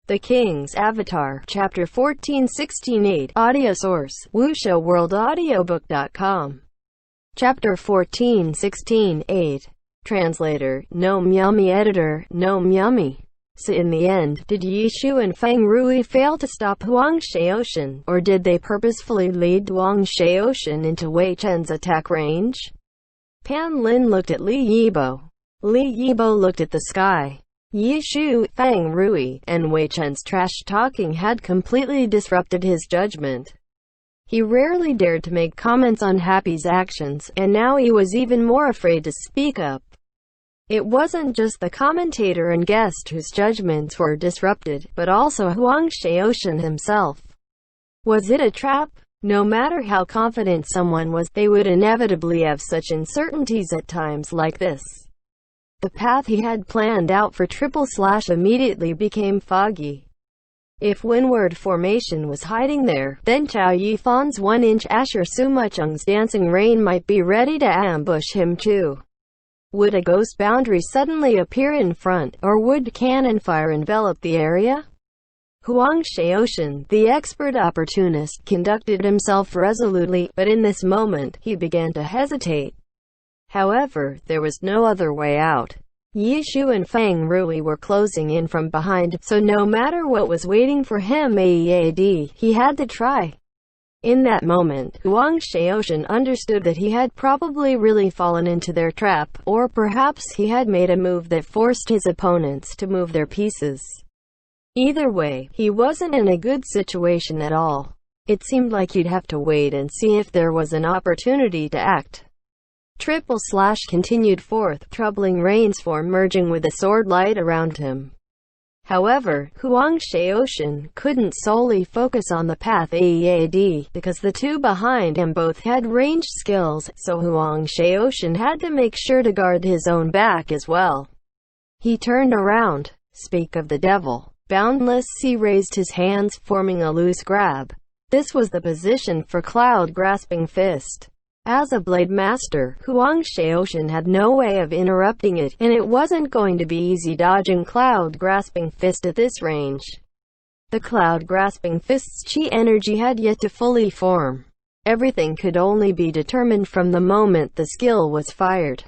The King's Avatar, Chapter 14-16-8. Audio source, wuxia-world-audiobook.com. Chapter 14-16-8. Translator, Gnome Yummy. Editor, Gnome Yummy. So in the end, did Ye Shu and Feng Rui fail to stop Huang Shaoxun, or did they purposefully lead Huang Shaoxun into Wei Chen's attack range? Pan Lin looked at Li Yibo. Li Yibo looked at the sky. Ye Shu, Feng Rui, and Wei Chen's trash-talking had completely disrupted his judgment. He rarely dared to make comments on Happy's actions, and now he was even more afraid to speak up. It wasn't just the commentator and guest whose judgments were disrupted, but also Huang Shaoxun himself. Was it a trap? No matter how confident someone was, they would inevitably have such uncertainties at times like this. The path he had planned out for / immediately became foggy. If Windward Formation was hiding there, then Chao Yifan's 1-inch Asher Sumachung's dancing rain might be ready to ambush him too. Would a ghost boundary suddenly appear in front, or would cannon fire envelop the area? Huang Shaoxun, the expert opportunist, conducted himself resolutely, but in this moment, he began to hesitate. However, there was no other way out. Ye Shu and Feng Rui were closing in from behind, so no matter what was waiting for him he had to try. In that moment, Huang Shaoxun understood that he had probably really fallen into their trap, or perhaps he had made a move that forced his opponents to move their pieces. Either way, he wasn't in a good situation at all. It seemed like he'd have to wait and see if there was an opportunity to act. / continued forth, troubling rainstorm merging with the sword light around him. However, Huang Shaoxun couldn't solely focus on the path because the two behind him both had ranged skills, so Huang Shaoxun had to make sure to guard his own back as well. He turned around. Speak of the devil. Boundless Sea raised his hands, forming a loose grab. This was the position for Cloud Grasping Fist. As a blade master, Huang Shaoxun had no way of interrupting it, and it wasn't going to be easy dodging Cloud Grasping Fist at this range. The Cloud Grasping Fist's chi energy had yet to fully form. Everything could only be determined from the moment the skill was fired.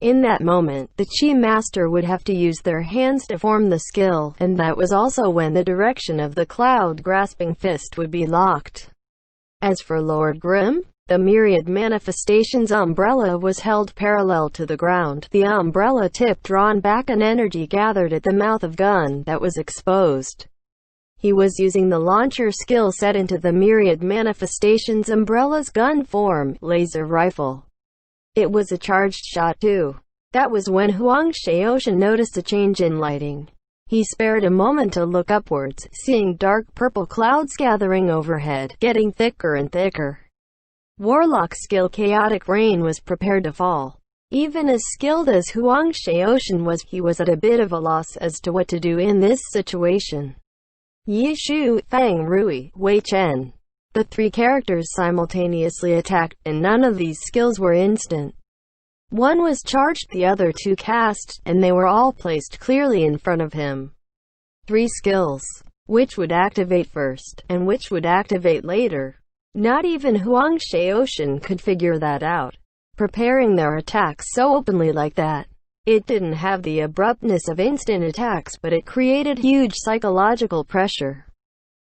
In that moment, the chi master would have to use their hands to form the skill, and that was also when the direction of the Cloud Grasping Fist would be locked. As for Lord Grimm, the Myriad Manifestations umbrella was held parallel to the ground, the umbrella tip drawn back and energy gathered at the mouth of gun that was exposed. He was using the launcher skill set into the Myriad Manifestations umbrella's gun form, laser rifle. It was a charged shot too. That was when Huang Shaoxun noticed a change in lighting. He spared a moment to look upwards, seeing dark purple clouds gathering overhead, getting thicker and thicker. Warlock skill Chaotic Rain was prepared to fall. Even as skilled as Huang Shaoxun was, he was at a bit of a loss as to what to do in this situation. Ye Shu, Feng Rui, Wei Chen. The three characters simultaneously attacked, and none of these skills were instant. One was charged, the other two cast, and they were all placed clearly in front of him. 3 skills. Which would activate first, and which would activate later? Not even Huang Shaoxun could figure that out. Preparing their attacks so openly like that. It didn't have the abruptness of instant attacks, but it created huge psychological pressure.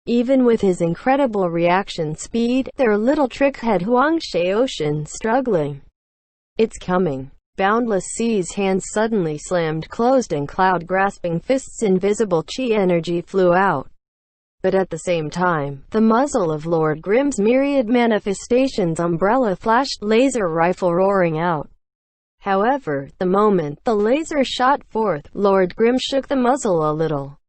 Even with his incredible reaction speed, their little trick had Huang Shaoxun struggling. It's coming. Boundless Sea's hands suddenly slammed closed and Cloud Grasping Fist's invisible chi energy flew out. But at the same time, the muzzle of Lord Grimm's Myriad Manifestations umbrella flashed, laser rifle roaring out. However, the moment the laser shot forth, Lord Grimm shook the muzzle a little.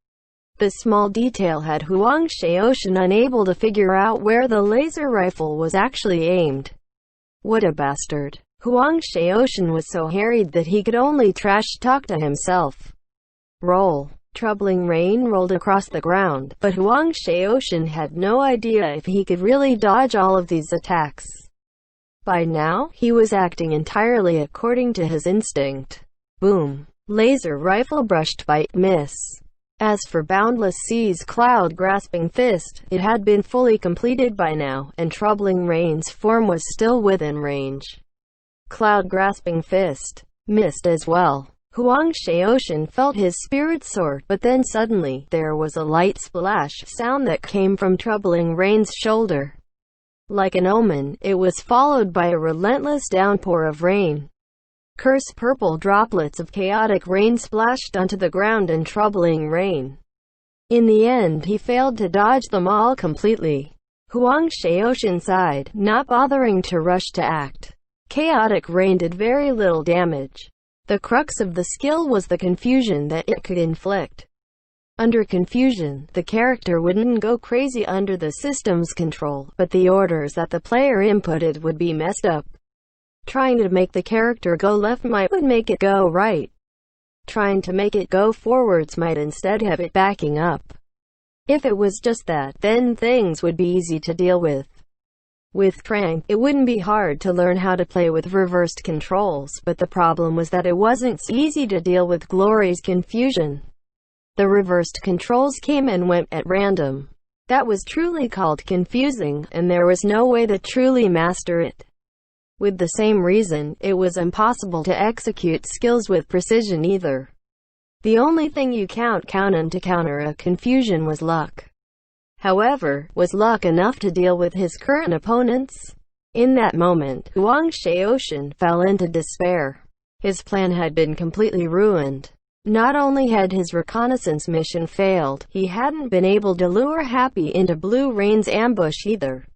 This small detail had Huang Shaoxun unable to figure out where the laser rifle was actually aimed. What a bastard. Huang Shaoxun was so harried that he could only trash-talk to himself. Roll. Troubling rain rolled across the ground, but Huang Shaoxun had no idea if he could really dodge all of these attacks. By now, he was acting entirely according to his instinct. Boom. Laser rifle brushed by, miss. As for Boundless Sea's cloud-grasping fist, it had been fully completed by now, and Troubling Rain's form was still within range. Cloud-grasping fist missed as well. Huang Shaoshan felt his spirit soar, but then suddenly, there was a light splash sound that came from Troubling Rain's shoulder. Like an omen, it was followed by a relentless downpour of rain. Cursed purple droplets of chaotic rain splashed onto the ground in Troubling Rain. In the end, he failed to dodge them all completely. Huang Shaoshan sighed, not bothering to rush to act. Chaotic rain did very little damage. The crux of the skill was the confusion that it could inflict. Under confusion, the character wouldn't go crazy under the system's control, but the orders that the player inputted would be messed up. Trying to make the character go left would make it go right. Trying to make it go forwards might instead have it backing up. If it was just that, then things would be easy to deal with. With Trang, it wouldn't be hard to learn how to play with reversed controls, but the problem was that it wasn't so easy to deal with Glory's confusion. The reversed controls came and went at random. That was truly called confusing, and there was no way to truly master it. With the same reason, it was impossible to execute skills with precision either. The only thing you count on to counter a confusion was luck. However, was luck enough to deal with his current opponents? In that moment, Huang Shaoshan fell into despair. His plan had been completely ruined. Not only had his reconnaissance mission failed, he hadn't been able to lure Happy into Blue Rain's ambush either.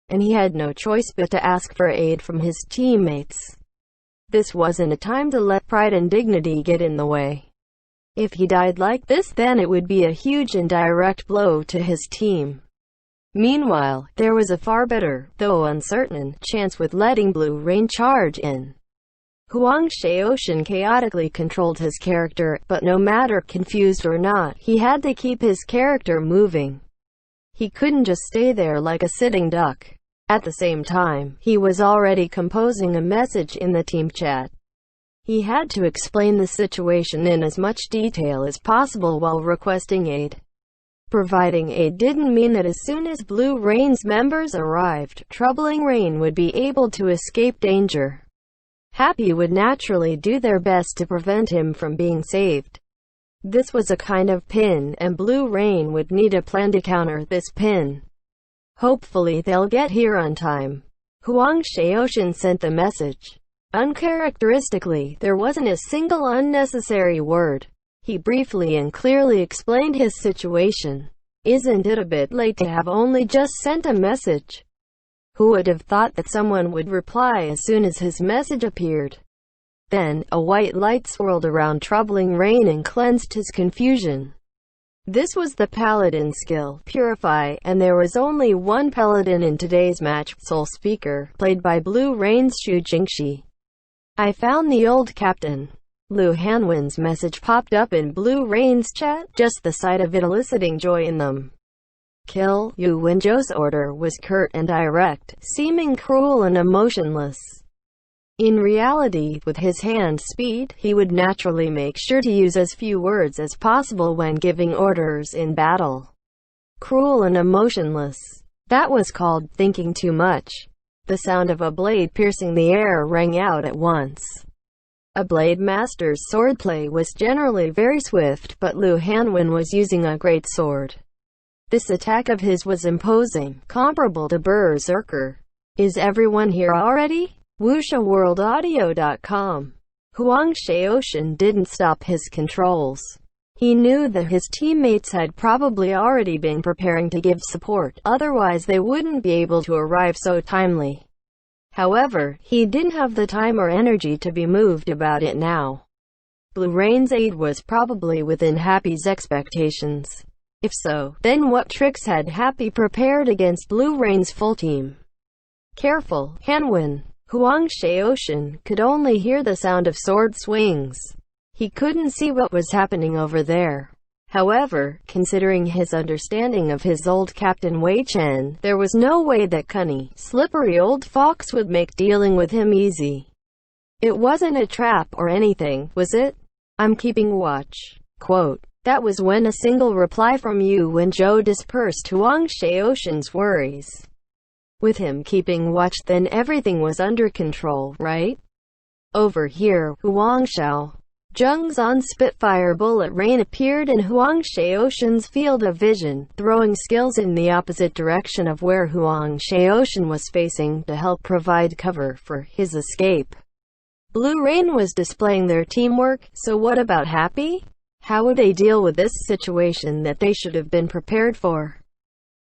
And he had no choice but to ask for aid from his teammates. This wasn't a time to let pride and dignity get in the way. If he died like this, then it would be a huge and direct blow to his team. Meanwhile, there was a far better, though uncertain, chance with letting Blue Rain charge in. Huang Shaoshan chaotically controlled his character, but no matter confused or not, he had to keep his character moving. He couldn't just stay there like a sitting duck. At the same time, he was already composing a message in the team chat. He had to explain the situation in as much detail as possible while requesting aid. Providing aid didn't mean that as soon as Blue Rain's members arrived, Troubling Rain would be able to escape danger. Happy would naturally do their best to prevent him from being saved. This was a kind of pin, and Blue Rain would need a plan to counter this pin. Hopefully they'll get here on time. Huang Shaoshan sent the message. Uncharacteristically, there wasn't a single unnecessary word. He briefly and clearly explained his situation. Isn't it a bit late to have only just sent a message? Who would have thought that someone would reply as soon as his message appeared? Then, a white light swirled around Troubling Rain and cleansed his confusion. This was the Paladin skill, Purify, and there was only one Paladin in today's match, Soul Speaker, played by Blue Rain's Xu Jingxi. I found the old captain. Lu Hanwen's message popped up in Blue Rain's chat, just the sight of it eliciting joy in them. Kill Yu Wenzhou's order was curt and direct, seeming cruel and emotionless. In reality, with his hand speed, he would naturally make sure to use as few words as possible when giving orders in battle. Cruel and emotionless. That was called thinking too much. The sound of a blade piercing the air rang out at once. A blade master's swordplay was generally very swift, but Lu Hanwen was using a great sword. This attack of his was imposing, comparable to Berserker. Is everyone here already? WuxiaWorldAudio.com. Huang Shaoshan didn't stop his controls. He knew that his teammates had probably already been preparing to give support, otherwise they wouldn't be able to arrive so timely. However, he didn't have the time or energy to be moved about it now. Blue Rain's aid was probably within Happy's expectations. If so, then what tricks had Happy prepared against Blue Rain's full team? Careful, Hanwen. Huang Shaoshan could only hear the sound of sword swings. He couldn't see what was happening over there. However, considering his understanding of his old captain Wei Chen, there was no way that cunning, slippery old fox would make dealing with him easy. It wasn't a trap or anything, was it? I'm keeping watch. Quote. That was when a single reply from Yu and Zhou dispersed Huang Shaoxin's worries. With him keeping watch, then everything was under control, right? Over here, Huang Shao Zhengzhan's Spitfire bullet rain appeared in Huang Shaoxin's field of vision, throwing skills in the opposite direction of where Huang Shaoxin was facing to help provide cover for his escape. Blue Rain was displaying their teamwork, so what about Happy? How would they deal with this situation that they should have been prepared for?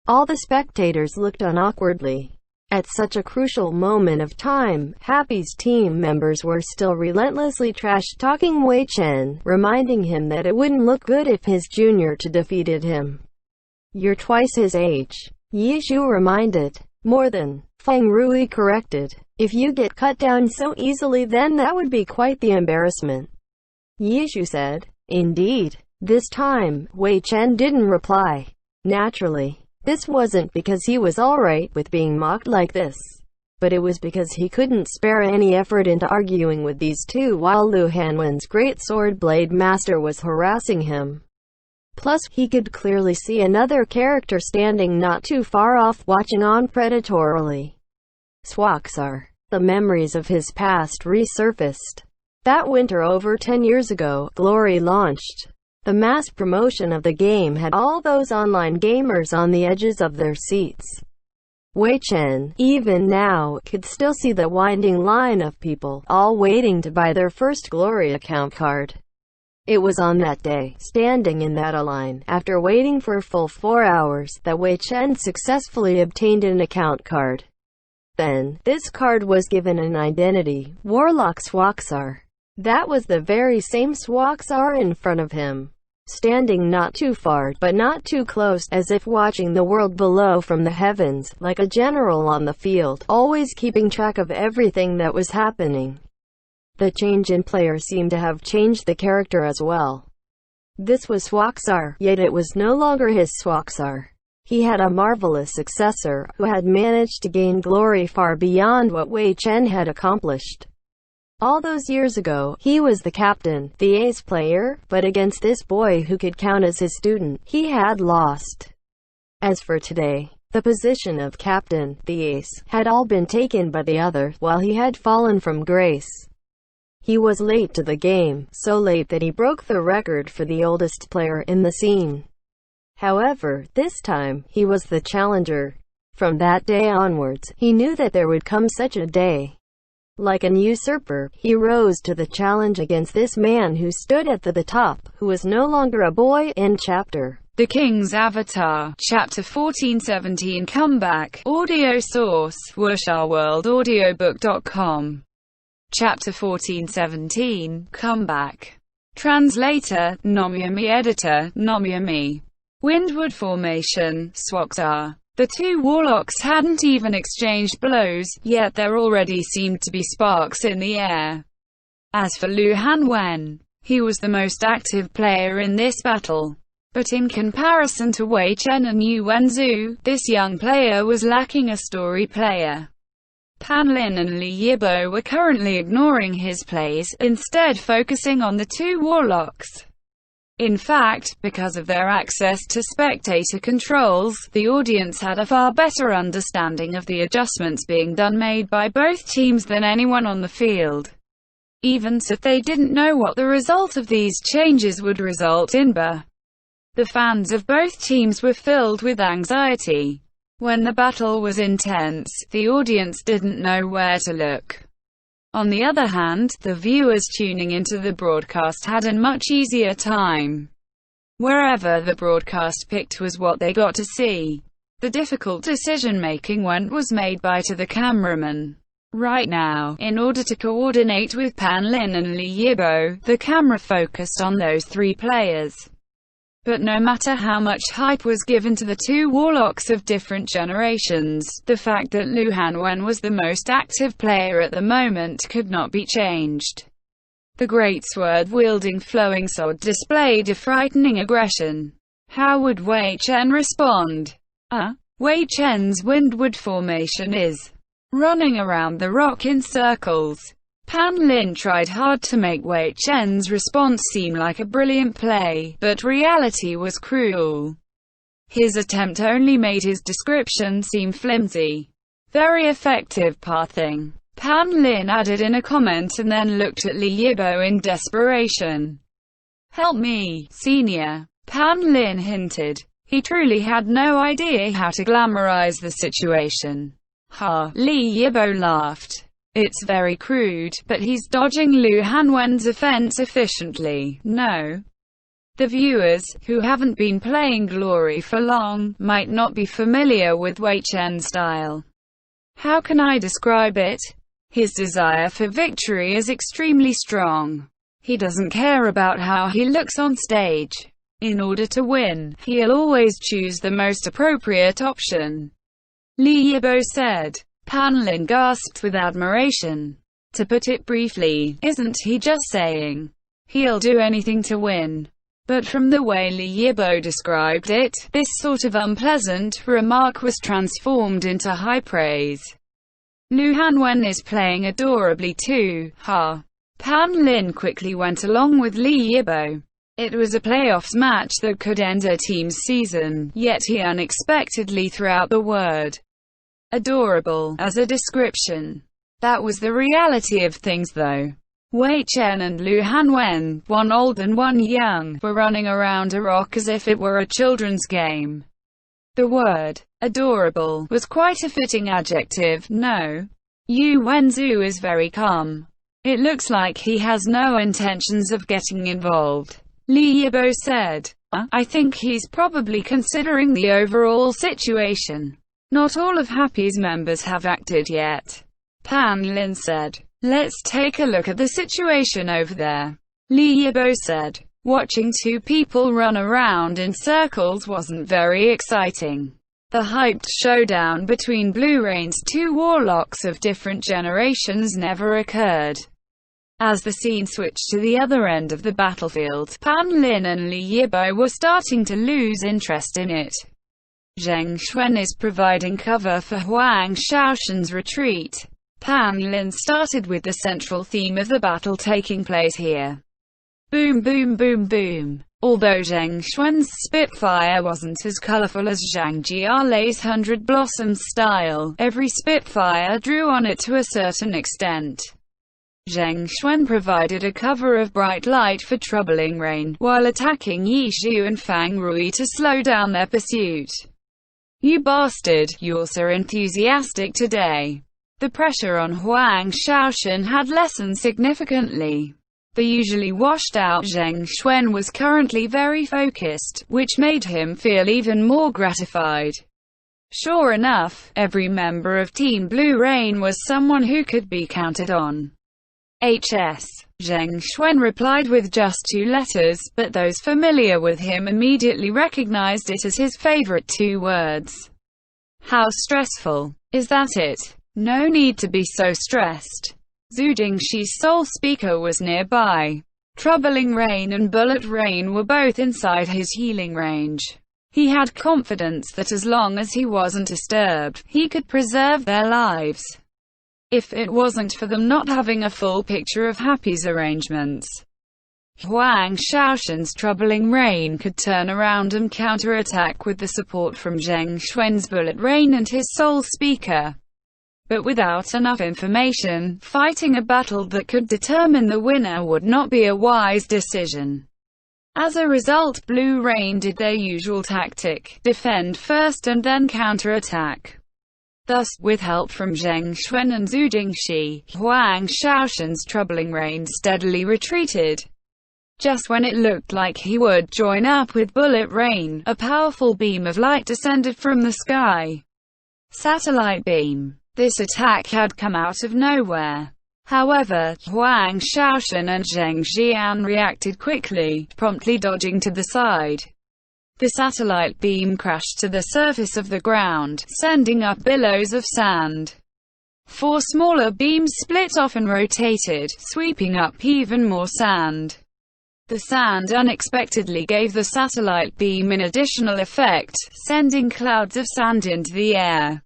All the spectators looked on awkwardly. At such a crucial moment of time, Happy's team members were still relentlessly trash-talking Wei Chen, reminding him that it wouldn't look good if his junior defeated him. "You're twice his age," Ye Shu reminded. "More than," Feng Rui corrected. "If you get cut down so easily, then that would be quite the embarrassment," Ye Shu said. Indeed. This time, Wei Chen didn't reply. Naturally. This wasn't because he was alright with being mocked like this, but it was because he couldn't spare any effort into arguing with these two while Lu Hanwen's great sword blade master was harassing him. Plus, he could clearly see another character standing not too far off, watching on predatorily. Swaxar. The memories of his past resurfaced. That winter over 10 years ago, Glory launched. The mass promotion of the game had all those online gamers on the edges of their seats. Wei Chen, even now, could still see the winding line of people, all waiting to buy their first Glory account card. It was on that day, standing in that line, after waiting for a full 4 hours, that Wei Chen successfully obtained an account card. Then, this card was given an identity, Warlock Swaxar. That was the very same Swaxar in front of him, standing not too far, but not too close, as if watching the world below from the heavens, like a general on the field, always keeping track of everything that was happening. The change in player seemed to have changed the character as well. This was Swaxar, yet it was no longer his Swaxar. He had a marvelous successor, who had managed to gain glory far beyond what Wei Chen had accomplished. All those years ago, he was the captain, the ace player, but against this boy who could count as his student, he had lost. As for today, the position of captain, the ace, had all been taken by the other, while he had fallen from grace. He was late to the game, so late that he broke the record for the oldest player in the scene. However, this time, he was the challenger. From that day onwards, he knew that there would come such a day. Like an usurper, he rose to the challenge against this man who stood at the top, who was no longer a boy. End chapter. The King's Avatar, Chapter 1417 Comeback, audio source, Wuxia-World-Audiobook.com. Chapter 1417, Comeback. Translator, Nomyami. Editor, Nomyami. Windward Formation, Swaxar. The two warlocks hadn't even exchanged blows, yet there already seemed to be sparks in the air. As for Lu Hanwen, he was the most active player in this battle. But in comparison to Wei Chen and Yu Wenzhou, this young player was lacking a story player. Pan Lin and Li Yibo were currently ignoring his plays, instead focusing on the two warlocks. In fact, because of their access to spectator controls, the audience had a far better understanding of the adjustments being made by both teams than anyone on the field. Even so, they didn't know what the result of these changes would result in. The fans of both teams were filled with anxiety. When the battle was intense, the audience didn't know where to look. On the other hand, the viewers tuning into the broadcast had a much easier time. Wherever the broadcast picked was what they got to see. The difficult decision-making was made by the cameraman. Right now, in order to coordinate with Pan Lin and Li Yibo, the camera focused on those three players. But no matter how much hype was given to the two warlocks of different generations, the fact that Lu Hanwen was the most active player at the moment could not be changed. The great sword-wielding flowing sword displayed a frightening aggression. How would Wei Chen respond? Wei Chen's Windward Formation is running around the rock in circles. Pan Lin tried hard to make Wei Chen's response seem like a brilliant play, but reality was cruel. His attempt only made his description seem flimsy. Very effective pathing, Pan Lin added in a comment and then looked at Li Yibo in desperation. Help me, senior, Pan Lin hinted. He truly had no idea how to glamorize the situation. Ha, Li Yibo laughed. It's very crude, but he's dodging Lu Hanwen's offense efficiently. No. The viewers, who haven't been playing Glory for long, might not be familiar with Wei Chen's style. How can I describe it? His desire for victory is extremely strong. He doesn't care about how he looks on stage. In order to win, he'll always choose the most appropriate option. Li Yibo said. Pan Lin gasped with admiration. To put it briefly, isn't he just saying he'll do anything to win? But from the way Li Yibo described it, this sort of unpleasant remark was transformed into high praise. Lu Hanwen is playing adorably too, ha. Pan Lin quickly went along with Li Yibo. It was a playoffs match that could end a team's season, yet he unexpectedly threw out the word adorable as a description. That was the reality of things though. Wei Chen and Lu Hanwen, one old and one young, were running around a rock as if it were a children's game. The word adorable was quite a fitting adjective. No. Yu Wenzu is very calm. It looks like he has no intentions of getting involved. Li Yibo said. I think he's probably considering the overall situation. Not all of Happy's members have acted yet. Pan Lin said. Let's take a look at the situation over there. Li Yibo said. Watching two people run around in circles wasn't very exciting. The hyped showdown between Blue Rain's two warlocks of different generations never occurred. As the scene switched to the other end of the battlefield, Pan Lin and Li Yibo were starting to lose interest in it. Zheng Xuan is providing cover for Huang Shaoshan's retreat. Pan Lin started with the central theme of the battle taking place here. Boom boom boom boom. Although Zheng Xuan's Spitfire wasn't as colorful as Zhang Jialei's 100 Blossoms style, every Spitfire drew on it to a certain extent. Zheng Xuan provided a cover of bright light for Troubling Rain, while attacking Yi Zhu and Fang Rui to slow down their pursuit. You bastard, you're so enthusiastic today. The pressure on Huang Shaoshan had lessened significantly. The usually washed-out Zheng Xuan was currently very focused, which made him feel even more gratified. Sure enough, every member of Team Blue Rain was someone who could be counted on. HS. Zheng Xuan replied with just 2 letters, but those familiar with him immediately recognized it as his favorite 2 words. How stressful. Is that it? No need to be so stressed. Zhu Jingxi's soul speaker was nearby. Troubling Rain and Bullet Rain were both inside his healing range. He had confidence that as long as he wasn't disturbed, he could preserve their lives. If it wasn't for them not having a full picture of Happy's arrangements. Huang Shaoshan's Troubling Rain could turn around and counterattack with the support from Zheng Xuan's Bullet Rain and his soul speaker. But without enough information, fighting a battle that could determine the winner would not be a wise decision. As a result, Blue Rain did their usual tactic, defend first and then counterattack. Thus, with help from Zheng Xuan and Zhu Jingxi, Huang Shaoshan's Troubling Rain steadily retreated. Just when it looked like he would join up with Bullet Rain, a powerful beam of light descended from the sky. Satellite beam. This attack had come out of nowhere. However, Huang Shaoshan and Zheng Xian reacted quickly, promptly dodging to the side. The satellite beam crashed to the surface of the ground, sending up billows of sand. 4 smaller beams split off and rotated, sweeping up even more sand. The sand unexpectedly gave the satellite beam an additional effect, sending clouds of sand into the air.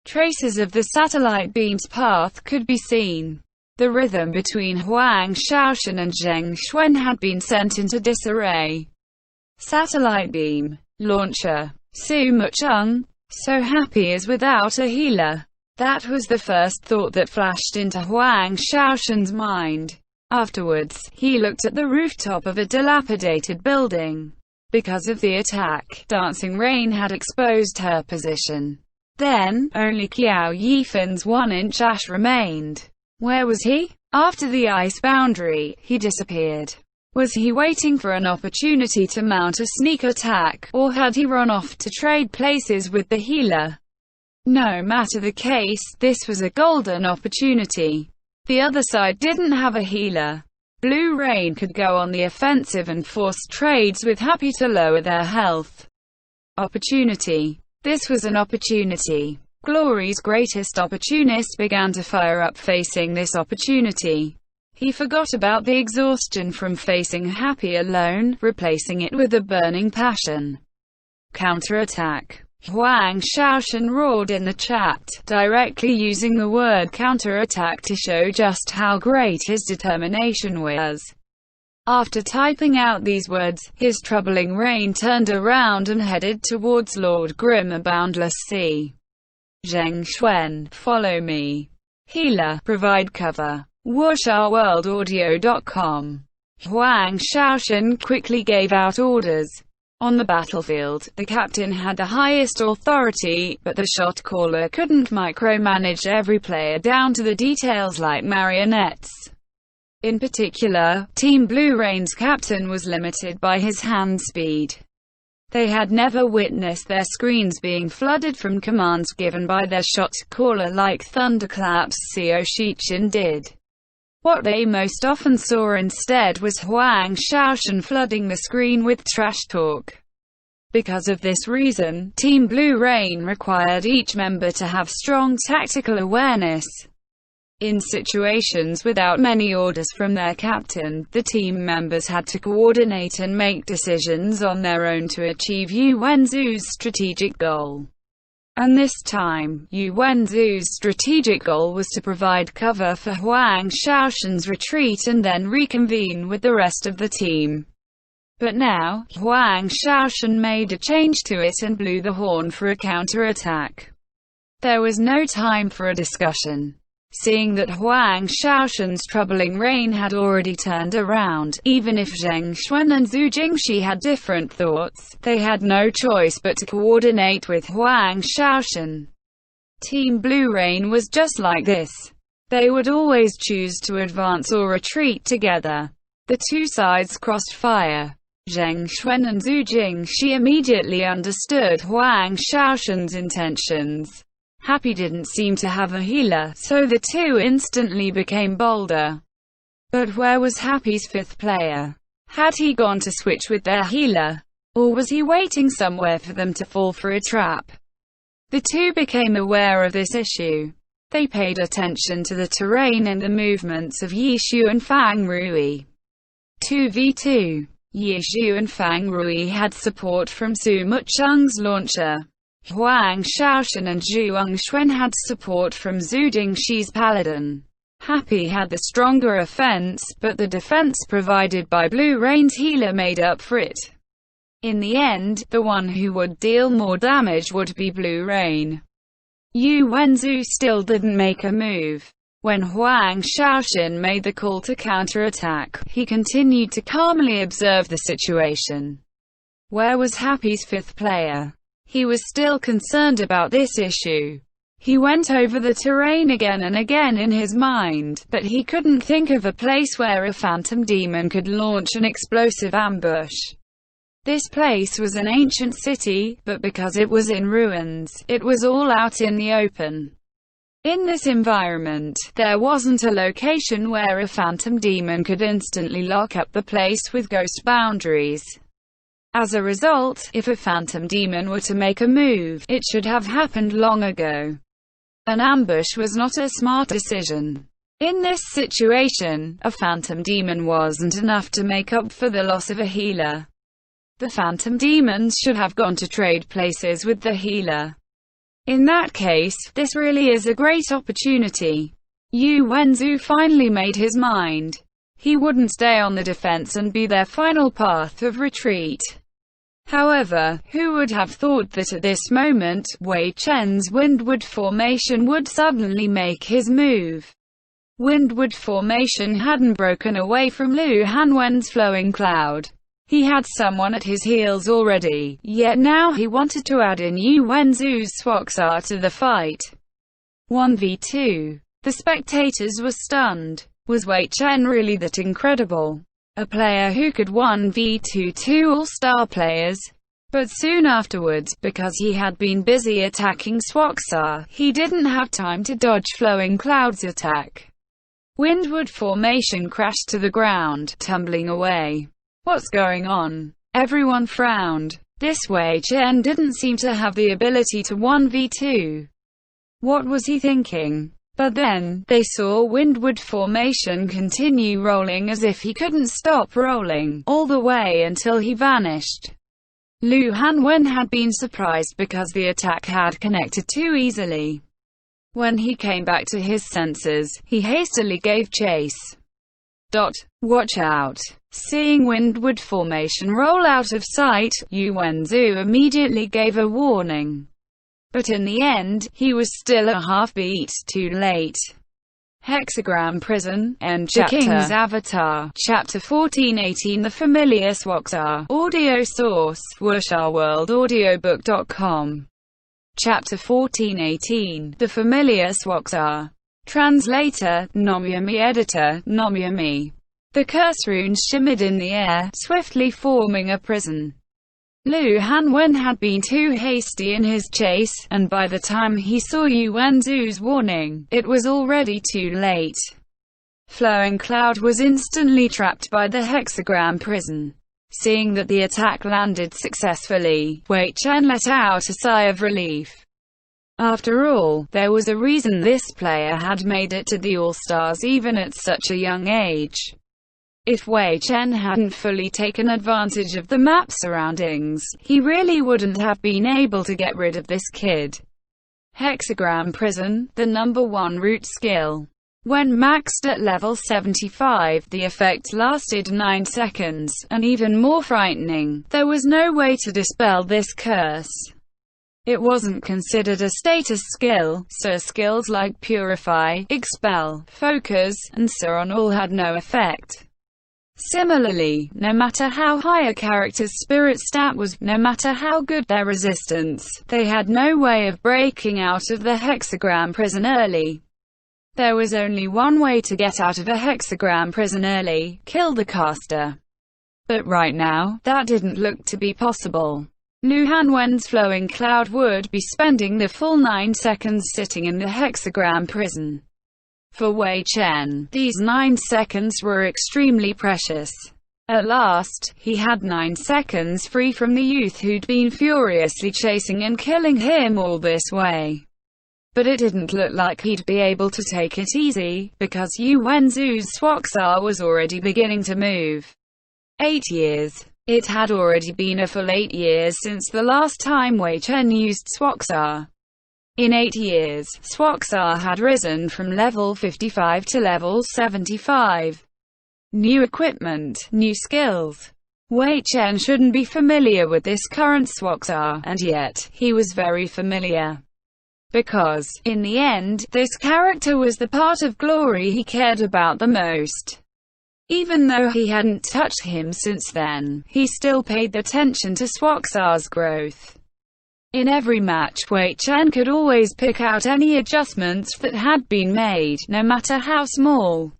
Traces of the satellite beam's path could be seen. The rhythm between Huang Shaoshan and Zheng Xuan had been sent into disarray. Satellite beam launcher. Su Mucheng, so happy as without a healer. That was the first thought that flashed into Huang Shaoshan's mind. Afterwards, he looked at the rooftop of a dilapidated building. Because of the attack, Dancing Rain had exposed her position. Then, only Qiao Yifan's 1-inch ash remained. Where was he? After the ice boundary, he disappeared. Was he waiting for an opportunity to mount a sneak attack, or had he run off to trade places with the healer? No matter the case, this was a golden opportunity. The other side didn't have a healer. Blue Rain could go on the offensive and force trades with Happy to lower their health. Opportunity. This was an opportunity. Glory's greatest opportunist began to fire up facing this opportunity. He forgot about the exhaustion from facing Happy alone, replacing it with a burning passion. Counterattack. Huang Shaoshan roared in the chat, directly using the word counterattack to show just how great his determination was. After typing out these words, his troubling rain turned around and headed towards Lord Grim, a boundless sea. Zheng Xuan, follow me. Healer, provide cover. WuxiaWorldAudio.com. Huang Shaoshan quickly gave out orders. On the battlefield, the captain had the highest authority, but the shot caller couldn't micromanage every player down to the details like marionettes. In particular, Team Blue Rain's captain was limited by his hand speed. They had never witnessed their screens being flooded from commands given by their shot caller like thunderclaps Xiao Shichin did. What they most often saw instead was Huang Shaoshan flooding the screen with trash talk. Because of this reason, Team Blue Rain required each member to have strong tactical awareness. In situations without many orders from their captain, the team members had to coordinate and make decisions on their own to achieve Yu Wenzu's strategic goal. And this time, Yu Wenzu's strategic goal was to provide cover for Huang Shaoshan's retreat and then reconvene with the rest of the team. But now, Huang Shaoshan made a change to it and blew the horn for a counterattack. There was no time for a discussion. Seeing that Huang Shaoshan's troubling rain had already turned around, even if Zheng Xuan and Zhu Jingxi had different thoughts, they had no choice but to coordinate with Huang Shaoshan. Team Blue Rain was just like this. They would always choose to advance or retreat together. The two sides crossed fire. Zheng Xuan and Zhu Jingxi immediately understood Huang Shaoshan's intentions. Happy didn't seem to have a healer, so the two instantly became bolder. But where was Happy's fifth player? Had he gone to switch with their healer? Or was he waiting somewhere for them to fall for a trap? The two became aware of this issue. They paid attention to the terrain and the movements of Yishu and Fang Rui. 2v2. Yishu and Fang Rui had support from Su Mucheng's launcher. Huang Shaoshan and Zhuang Xuan had support from Zhu Jingxi's paladin. Happy had the stronger offense, but the defense provided by Blue Rain's healer made up for it. In the end, the one who would deal more damage would be Blue Rain. Yu Wenzu still didn't make a move. When Huang Shaoshan made the call to counterattack, he continued to calmly observe the situation. Where was Happy's fifth player? He was still concerned about this issue. He went over the terrain again and again in his mind, but he couldn't think of a place where a phantom demon could launch an explosive ambush. This place was an ancient city, but because it was in ruins, it was all out in the open. In this environment, there wasn't a location where a phantom demon could instantly lock up the place with ghost boundaries. As a result, if a phantom demon were to make a move, it should have happened long ago. An ambush was not a smart decision. In this situation, a phantom demon wasn't enough to make up for the loss of a healer. The phantom demons should have gone to trade places with the healer. In that case, this really is a great opportunity. Yu Wenzu finally made his mind. He wouldn't stay on the defense and be their final path of retreat. However, who would have thought that at this moment, Wei Chen's Windward formation would suddenly make his move? Windward formation hadn't broken away from Lu Hanwen's flowing cloud. He had someone at his heels already, yet now he wanted to add in Yu Wenzu's Swaxar to the fight. 1v2. The spectators were stunned. Was Wei Chen really that incredible? A player who could 1v2 two all-star players? But soon afterwards, because he had been busy attacking Swaxar, he didn't have time to dodge Flowing Cloud's attack. Windward formation crashed to the ground, tumbling away. What's going on? Everyone frowned. This Wei Chen didn't seem to have the ability to 1v2. What was he thinking? But then, they saw Windward formation continue rolling as if he couldn't stop rolling, all the way until he vanished. Lu Hanwen had been surprised because the attack had connected too easily. When he came back to his senses, he hastily gave chase. Watch out. Seeing Windward formation roll out of sight, Yu Wenzu immediately gave a warning. But in the end, he was still a half-beat too late. Hexagram Prison, End Chapter. The King's Avatar, Chapter 1418. The Familiar Swaxar. Audio source, Wuxia-World-Audiobook.com. Chapter 1418. The Familiar Swaxar. Translator, Nomyami. Editor, Nomyami. The curse runes shimmered in the air, swiftly forming a prison. Lu Hanwen had been too hasty in his chase, and by the time he saw Yu Wenzu's warning, it was already too late. Flowing Cloud was instantly trapped by the hexagram prison. Seeing that the attack landed successfully, Wei Chen let out a sigh of relief. After all, there was a reason this player had made it to the All-Stars even at such a young age. If Wei Chen hadn't fully taken advantage of the map surroundings, he really wouldn't have been able to get rid of this kid. Hexagram Prison, the #1 root skill. When maxed at level 75, the effect lasted 9 seconds, and even more frightening, there was no way to dispel this curse. It wasn't considered a status skill, so skills like Purify, Expel, Focus, and Suron all had no effect. Similarly, no matter how high a character's spirit stat was, no matter how good their resistance, they had no way of breaking out of the hexagram prison early. There was only one way to get out of a hexagram prison early: kill the caster. But right now, that didn't look to be possible. Lu Hanwen's Flowing Cloud would be spending the full 9 seconds sitting in the hexagram prison. For Wei Chen, these 9 seconds were extremely precious. At last, he had 9 seconds free from the youth who'd been furiously chasing and killing him all this way. But it didn't look like he'd be able to take it easy, because Yu Wenzu's Swaxar was already beginning to move. 8 years. It had already been a full 8 years since the last time Wei Chen used Swaxar. In 8 years, Swaxar had risen from level 55 to level 75. New equipment, new skills. Wei Chen shouldn't be familiar with this current Swaxar, and yet, he was very familiar. Because, in the end, this character was the part of glory he cared about the most. Even though he hadn't touched him since then, he still paid attention to Swaxar's growth. In every match, Wei Chen could always pick out any adjustments that had been made, no matter how small.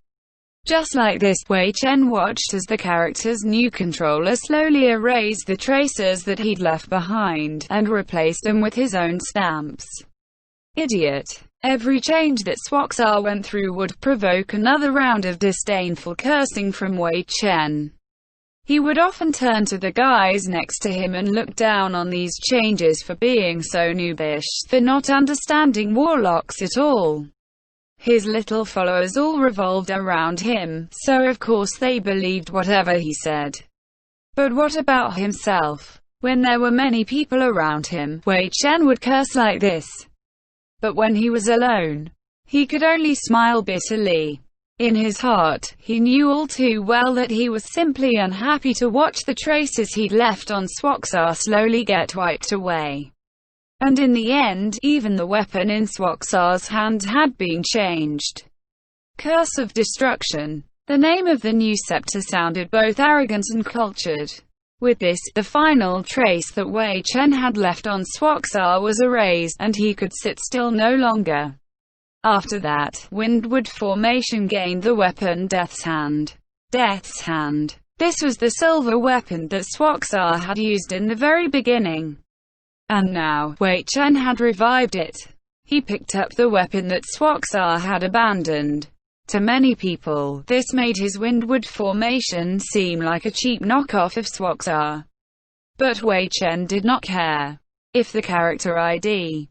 Just like this, Wei Chen watched as the character's new controller slowly erased the traces that he'd left behind, and replaced them with his own stamps. Idiot. Every change that Swaxar went through would provoke another round of disdainful cursing from Wei Chen. He would often turn to the guys next to him and look down on these changes for being so noobish, for not understanding warlocks at all. His little followers all revolved around him, so of course they believed whatever he said. But what about himself? When there were many people around him, Wei Chen would curse like this. But when he was alone, He could only smile bitterly. In his heart, he knew all too well that he was simply unhappy to watch the traces he'd left on Swaxar slowly get wiped away. And in the end, even the weapon in Swaxar's hand had been changed. Curse of Destruction. The name of the new scepter sounded both arrogant and cultured. With this, the final trace that Wei Chen had left on Swaxar was erased, and he could sit still no longer. After that, Windward Formation gained the weapon Death's Hand. Death's Hand. This was the silver weapon that Swaxar had used in the very beginning. And now, Wei Chen had revived it. He picked up the weapon that Swaxar had abandoned. To many people, this made his Windward Formation seem like a cheap knockoff of Swaxar. But Wei Chen did not care. If the character ID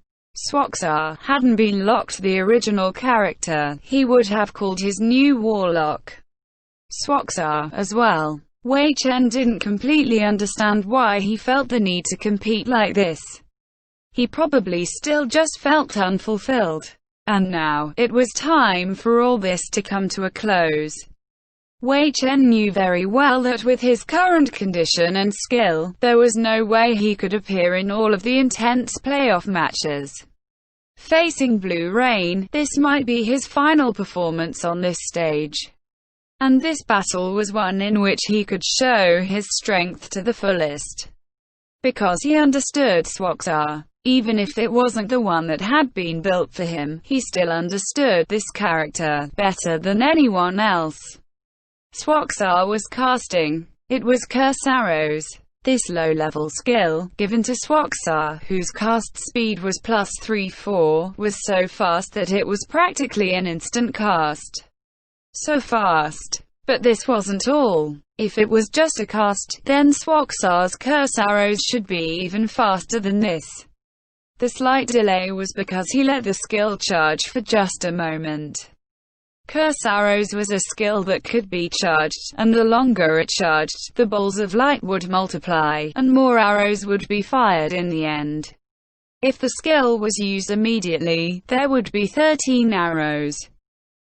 Swaxar hadn't been locked the original character, he would have called his new warlock Swaxar as well. Wei Chen didn't completely understand why he felt the need to compete like this. He probably still just felt unfulfilled. And now, it was time for all this to come to a close. Wei Chen knew very well that with his current condition and skill, there was no way he could appear in all of the intense playoff matches. Facing Blue Rain, this might be his final performance on this stage. And this battle was one in which he could show his strength to the fullest. Because he understood Swaxar. Even if it wasn't the one that had been built for him, he still understood this character better than anyone else. Swaxar was casting. It was curse arrows. This low-level skill, given to Swaxar, whose cast speed was +3/4, was so fast that it was practically an instant cast. So fast. But this wasn't all. If it was just a cast, then Swaxar's curse arrows should be even faster than this. The slight delay was because he let the skill charge for just a moment. Curse arrows was a skill that could be charged, and the longer it charged, the balls of light would multiply, and more arrows would be fired in the end. If the skill was used immediately, there would be 13 arrows.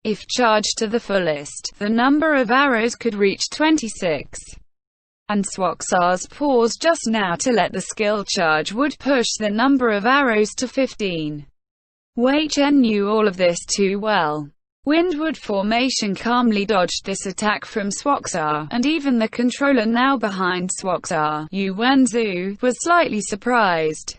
If charged to the fullest, the number of arrows could reach 26. And Swaxar's pause just now to let the skill charge would push the number of arrows to 15. Wei Chen knew all of this too well. Windward Formation calmly dodged this attack from Swaxar, and even the controller now behind Swaxar, Yu Wenzu, was slightly surprised.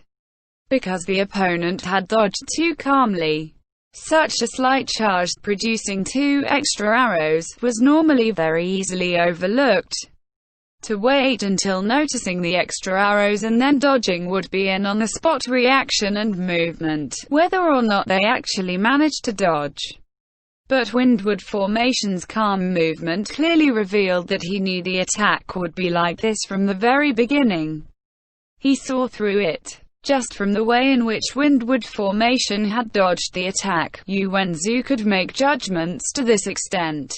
Because the opponent had dodged too calmly. Such a slight charge, producing 2 extra arrows, was normally very easily overlooked. To wait until noticing the extra arrows and then dodging would be an on-the-spot reaction and movement, whether or not they actually managed to dodge. But Windward Formation's calm movement clearly revealed that he knew the attack would be like this from the very beginning. He saw through it. Just from the way in which Windward Formation had dodged the attack, Yu Wenzu could make judgments to this extent.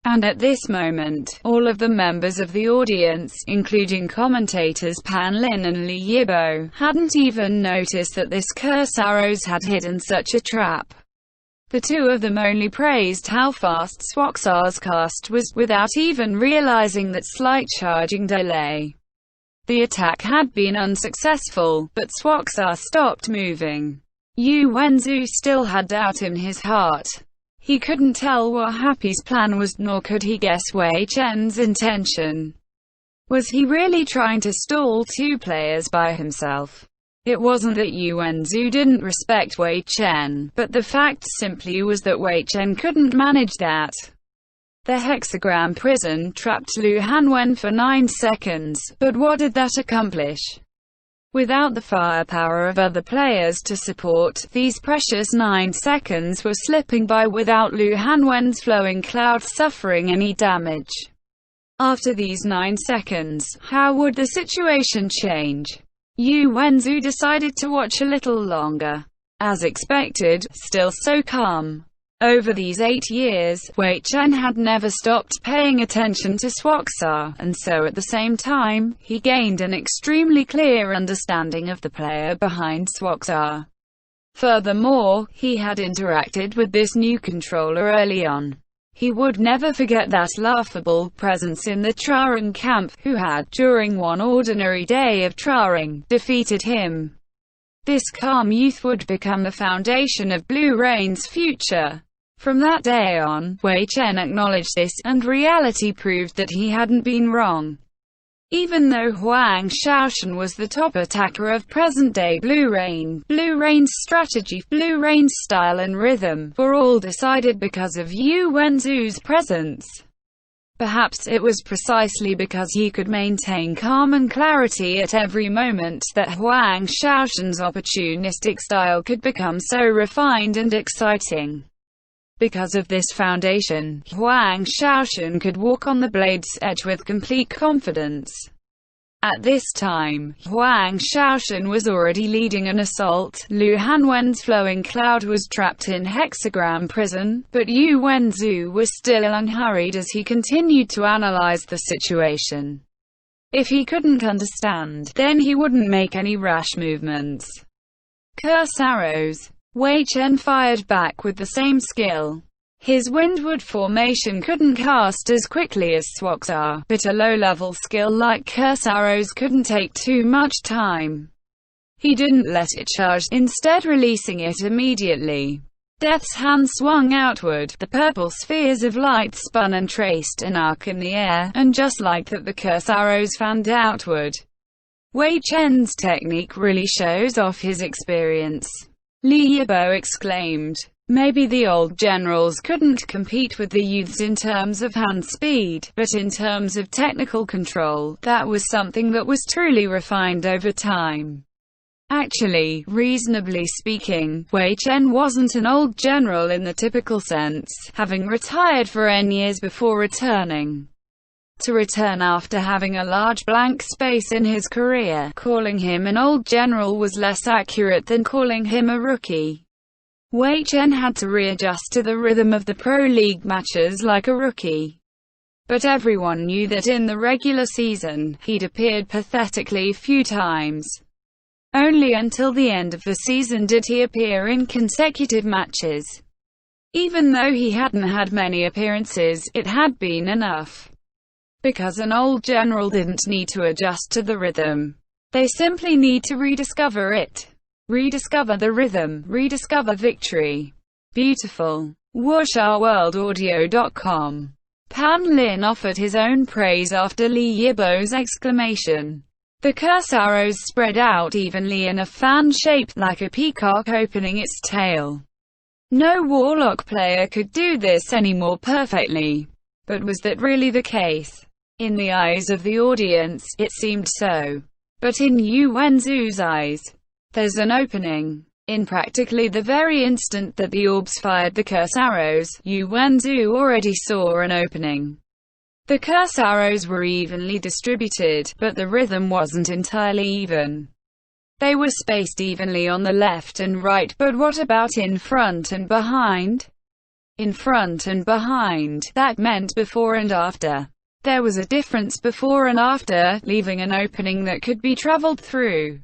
And at this moment, all of the members of the audience, including commentators Pan Lin and Li Yibo, hadn't even noticed that this curse arrows had hidden such a trap. The two of them only praised how fast Swaxar's cast was, without even realizing that slight charging delay. The attack had been unsuccessful, but Swaxar stopped moving. Yu Wenzu still had doubt in his heart. He couldn't tell what Happy's plan was, nor could he guess Wei Chen's intention. Was he really trying to stall 2 players by himself? It wasn't that Yu Wenzu didn't respect Wei Chen, but the fact simply was that Wei Chen couldn't manage that. The hexagram prison trapped Lu Hanwen for 9 seconds, but what did that accomplish? Without the firepower of other players to support, these precious 9 seconds were slipping by without Lu Hanwen's flowing cloud suffering any damage. After these 9 seconds, how would the situation change? Yu Wenzu decided to watch a little longer. As expected, still so calm. Over these 8 years, Wei Chen had never stopped paying attention to Swaxar, and so at the same time, he gained an extremely clear understanding of the player behind Swaxar. Furthermore, he had interacted with this new controller early on. He would never forget that laughable presence in the Traring camp, who had, during one ordinary day of Traring, defeated him. This calm youth would become the foundation of Blue Rain's future. From that day on, Wei Chen acknowledged this, and reality proved that he hadn't been wrong. Even though Huang Shaoshan was the top attacker of present-day Blue Rain's strategy, Blue Rain's style and rhythm, were all decided because of Yu Wenzu's presence. Perhaps it was precisely because he could maintain calm and clarity at every moment that Huang Shaoshan's opportunistic style could become so refined and exciting. Because of this foundation, Huang Shaoshan could walk on the blade's edge with complete confidence. At this time, Huang Shaoshan was already leading an assault. Lu Hanwen's flowing cloud was trapped in hexagram prison, but Yu Wenzu was still unhurried as he continued to analyze the situation. If he couldn't understand, then he wouldn't make any rash movements. Curse arrows. Wei Chen fired back with the same skill. His Windward formation couldn't cast as quickly as Swaxar, but a low-level skill like Curse arrows couldn't take too much time. He didn't let it charge, instead releasing it immediately. Death's hand swung outward, the purple spheres of light spun and traced an arc in the air, and just like that the Curse arrows fanned outward. Wei Chen's technique really shows off his experience. Li Yibo exclaimed. Maybe the old generals couldn't compete with the youths in terms of hand speed, but in terms of technical control, that was something that was truly refined over time. Actually, reasonably speaking, Wei Chen wasn't an old general in the typical sense, having retired for N years before returning. To return after having a large blank space in his career, calling him an old general was less accurate than calling him a rookie. Wei Chen had to readjust to the rhythm of the Pro League matches like a rookie. But everyone knew that in the regular season, he'd appeared pathetically few times. Only until the end of the season did he appear in consecutive matches. Even though he hadn't had many appearances, it had been enough. Because an old general didn't need to adjust to the rhythm. They simply need to rediscover it. Rediscover the rhythm, rediscover victory. Beautiful. Wuxia-World-Audio.com. Pan Lin offered his own praise after Li Yibo's exclamation. The curse arrows spread out evenly in a fan shaped like a peacock opening its tail. No Warlock player could do this any more perfectly. But was that really the case? In the eyes of the audience, it seemed so. But in Yu Wenzu's eyes, there's an opening. In practically the very instant that the orbs fired the curse arrows, Yu Wenzu already saw an opening. The curse arrows were evenly distributed, but the rhythm wasn't entirely even. They were spaced evenly on the left and right, but what about in front and behind? In front and behind, that meant before and after. There was a difference before and after, leaving an opening that could be traveled through.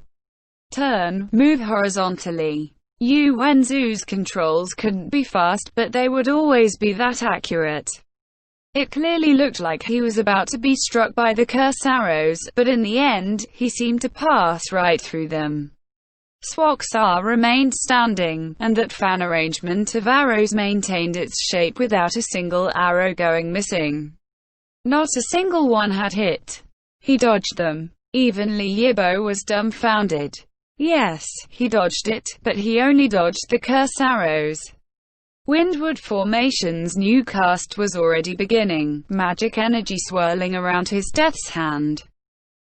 Turn, move horizontally. Yu Wenzu's controls couldn't be fast, but they would always be that accurate. It clearly looked like he was about to be struck by the curse arrows, but in the end, he seemed to pass right through them. Swaxar remained standing, and that fan arrangement of arrows maintained its shape without a single arrow going missing. Not a single one had hit. He dodged them. Even Li Yibo was dumbfounded. Yes, he dodged it, but he only dodged the curse arrows. Windward Formation's new cast was already beginning, magic energy swirling around his Death's Hand.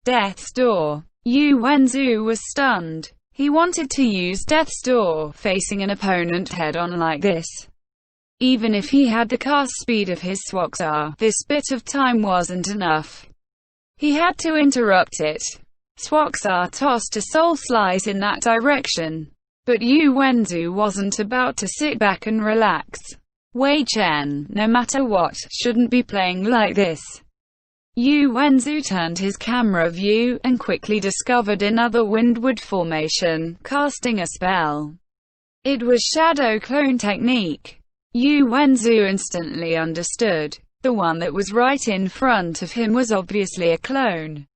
Death's Door. Yu Wenzu was stunned. He wanted to use Death's Door, facing an opponent head-on like this. Even if he had the cast speed of his Swaxar, this bit of time wasn't enough. He had to interrupt it. Swaxar tossed a soul slice in that direction. But Yu Wenzu wasn't about to sit back and relax. Wei Chen, no matter what, shouldn't be playing like this. Yu Wenzu turned his camera view, and quickly discovered another Windward formation, casting a spell. It was shadow clone technique. Yu Wenzu instantly understood. The one that was right in front of him was obviously a clone.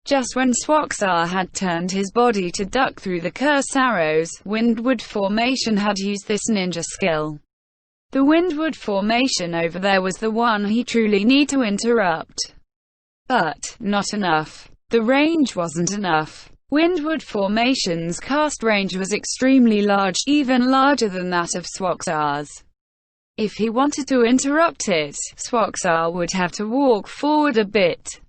Just when Swaxar had turned his body to duck through the curse arrows, Windward Formation had used this ninja skill. The Windward Formation over there was the one he truly needed to interrupt. But not enough. The range wasn't enough. Windward Formation's cast range was extremely large, even larger than that of Swaxar's. If he wanted to interrupt it, Swaxar would have to walk forward a bit.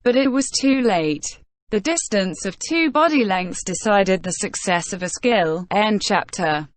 But it was too late. The distance of 2 body lengths decided the success of a skill. End chapter.